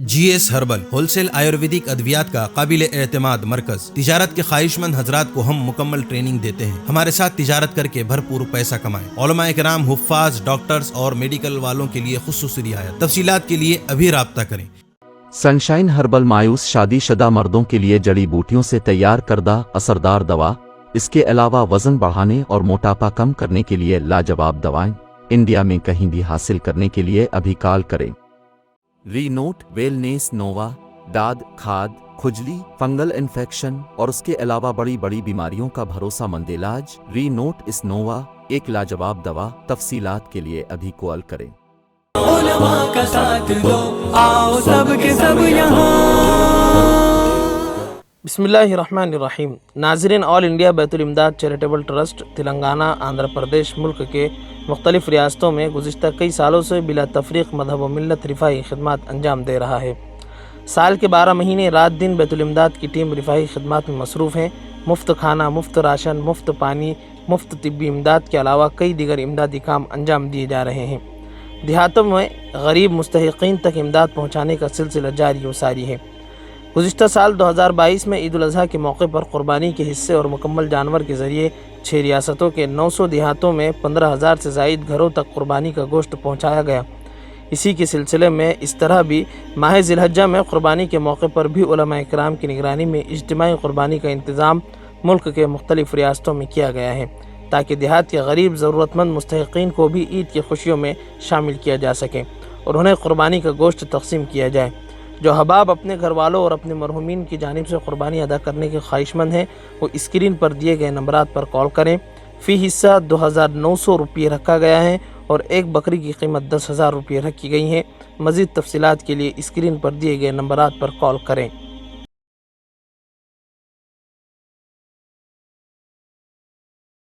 جی S herbal wholesale Ayurvedic ادویات کا قابل اعتماد مرکز۔ تجارت کے خواہش مند حضرات کو ہم مکمل ٹریننگ دیتے ہیں۔ ہمارے ساتھ تجارت کر کے بھرپور پیسہ کمائیں۔ علماء کرام، حفاظ، ڈاکٹرز اور میڈیکل والوں کے لیے خصوصی رعایت۔ تفصیلات کے لیے ابھی رابطہ کریں۔ سنشائن ہربل مایوس شادی شدہ مردوں کے لیے جڑی بوٹیوں سے تیار کردہ اثردار دوا۔ اس کے علاوہ وزن بڑھانے اور موٹاپا کم کرنے کے لیے لاجواب دوائیں انڈیا میں کہیں بھی حاصل کرنے کے لیے ابھی کال کریں۔ ری نوٹ ویلنیس نووا داد، کھاد، کھجلی، فنگل انفیکشن اور اس کے علاوہ بڑی بڑی بیماریوں کا بھروسہ مند علاج۔ ری نوٹ اس نووا ایک لاجواب دوا۔ تفصیلات کے لیے ابھی کال کریں۔ علماء کا ساتھ دو، آؤ سب کے سب یہاں۔ بسم اللہ الرحمن الرحیم۔ ناظرین، آل انڈیا بیت الامداد چیریٹیبل ٹرسٹ تلنگانہ، آندھرا پردیش ملک کے مختلف ریاستوں میں گزشتہ کئی سالوں سے بلا تفریق مذہب و ملت رفاہی خدمات انجام دے رہا ہے۔ سال کے 12 مہینے رات دن بیت الامداد کی ٹیم رفاہی خدمات میں مصروف ہیں۔ مفت کھانا، مفت راشن، مفت پانی، مفت طبی امداد کے علاوہ کئی دیگر امدادی کام انجام دیے جا رہے ہیں۔ دیہاتوں میں غریب مستحقین تک امداد پہنچانے کا سلسلہ جاری و ساری ہے۔ گزشتہ سال 2022 میں عید الاضحیٰ کے موقع پر قربانی کے حصے اور مکمل جانور کے ذریعے 6 ریاستوں کے 900 دیہاتوں میں 15,000 سے زائد گھروں تک قربانی کا گوشت پہنچایا گیا۔ اسی کے سلسلے میں اس طرح بھی ماہ ذی الحجہ میں قربانی کے موقع پر بھی علماء کرام کی نگرانی میں اجتماعی قربانی کا انتظام ملک کے مختلف ریاستوں میں کیا گیا ہے، تاکہ دیہات کے غریب ضرورت مند مستحقین کو بھی عید کی خوشیوں میں شامل کیا جا سکے اور انہیں قربانی کا گوشت تقسیم کیا جائے۔ جو احباب اپنے گھر والوں اور اپنے مرحومین کی جانب سے قربانی ادا کرنے کے خواہش مند ہیں، وہ اسکرین پر دیے گئے نمبرات پر کال کریں۔ فی حصہ 2,900 روپے رکھا گیا ہے اور ایک بکری کی قیمت 10,000 روپے رکھی گئی ہے۔ مزید تفصیلات کے لیے اسکرین پر دیے گئے نمبرات پر کال کریں۔